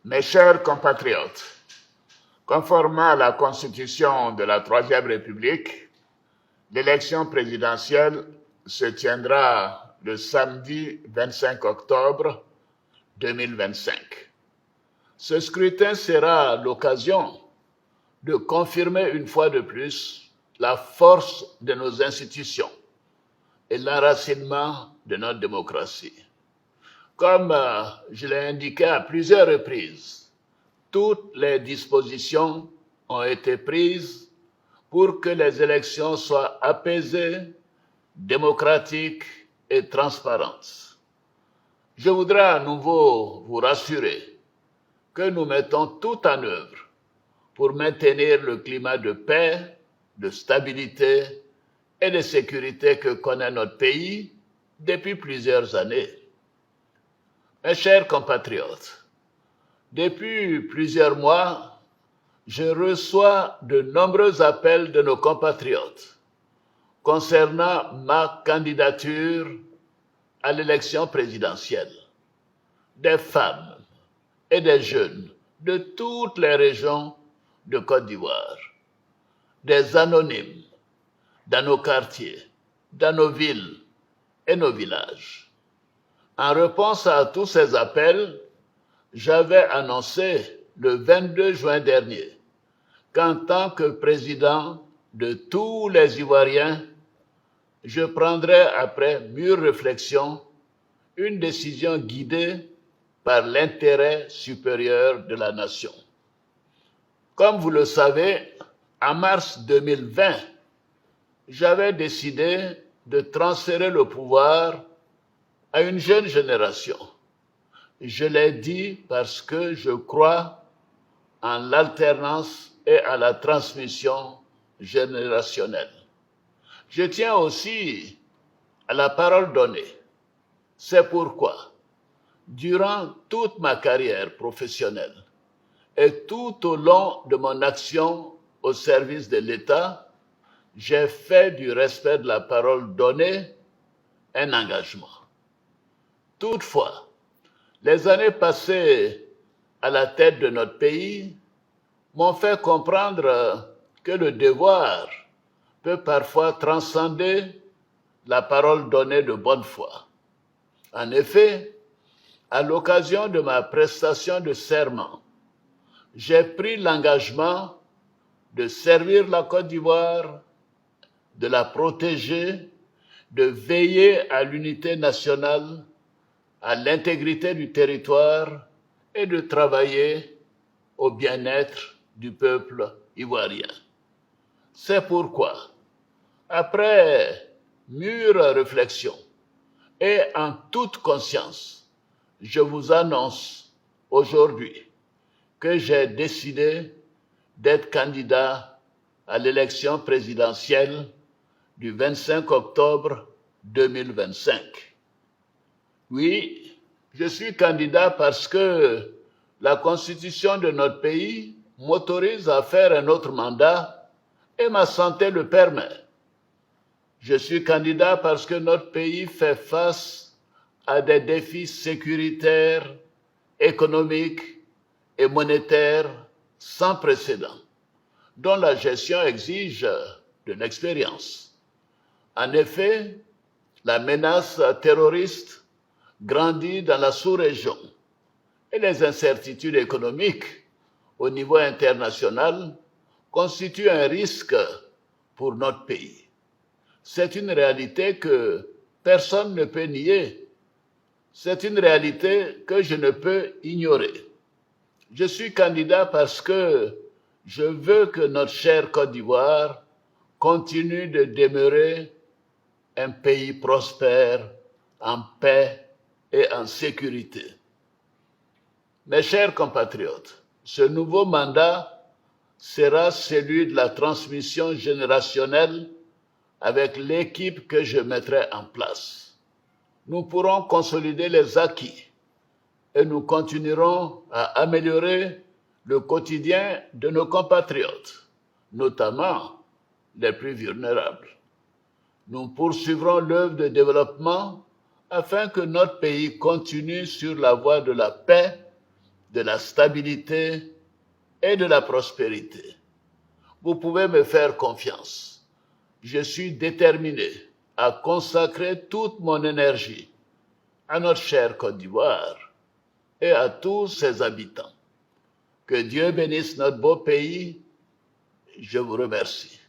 Mes chers compatriotes, conformément à la Constitution de la Troisième République, l'élection présidentielle se tiendra le samedi 25 octobre 2025. Ce scrutin sera l'occasion de confirmer une fois de plus la force de nos institutions et l'enracinement de notre démocratie. Comme je l'ai indiqué à plusieurs reprises, toutes les dispositions ont été prises pour que les élections soient apaisées, démocratiques et transparentes. Je voudrais à nouveau vous rassurer que nous mettons tout en œuvre pour maintenir le climat de paix, de stabilité et de sécurité que connaît notre pays depuis plusieurs années. Mes chers compatriotes, depuis plusieurs mois, je reçois de nombreux appels de nos compatriotes concernant ma candidature à l'élection présidentielle. Des femmes et des jeunes de toutes les régions de Côte d'Ivoire, des anonymes dans nos quartiers, dans nos villes et nos villages. En réponse à tous ces appels, j'avais annoncé le 22 juin dernier qu'en tant que président de tous les Ivoiriens, je prendrai après mûre réflexion une décision guidée par l'intérêt supérieur de la nation. Comme vous le savez, en mars 2020, j'avais décidé de transférer le pouvoir à une jeune génération. Je l'ai dit parce que je crois en l'alternance et à la transmission générationnelle. Je tiens aussi à la parole donnée. C'est pourquoi, durant toute ma carrière professionnelle et tout au long de mon action au service de l'État, j'ai fait du respect de la parole donnée un engagement. Toutefois, les années passées à la tête de notre pays m'ont fait comprendre que le devoir peut parfois transcender la parole donnée de bonne foi. En effet, à l'occasion de ma prestation de serment, j'ai pris l'engagement de servir la Côte d'Ivoire, de la protéger, de veiller à l'unité nationale, à l'intégrité du territoire et de travailler au bien-être du peuple ivoirien. C'est pourquoi, après mûre réflexion et en toute conscience, je vous annonce aujourd'hui que j'ai décidé d'être candidat à l'élection présidentielle du 25 octobre 2025. Oui, je suis candidat parce que la Constitution de notre pays m'autorise à faire un autre mandat et ma santé le permet. Je suis candidat parce que notre pays fait face à des défis sécuritaires, économiques et monétaires sans précédent, dont la gestion exige de l'expérience. En effet, la menace terroriste grandit dans la sous-région et les incertitudes économiques au niveau international constituent un risque pour notre pays. C'est une réalité que personne ne peut nier. C'est une réalité que je ne peux ignorer. Je suis candidat parce que je veux que notre chère Côte d'Ivoire continue de demeurer un pays prospère, en paix et en sécurité. Mes chers compatriotes, ce nouveau mandat sera celui de la transmission générationnelle avec l'équipe que je mettrai en place. Nous pourrons consolider les acquis et nous continuerons à améliorer le quotidien de nos compatriotes, notamment les plus vulnérables. Nous poursuivrons l'œuvre de développement afin que notre pays continue sur la voie de la paix de la stabilité et de la prospérité. Vous pouvez me faire confiance. Je suis déterminé à consacrer toute mon énergie à notre chère Côte d'Ivoire et à tous ses habitants. Que Dieu bénisse notre beau pays. Je vous remercie.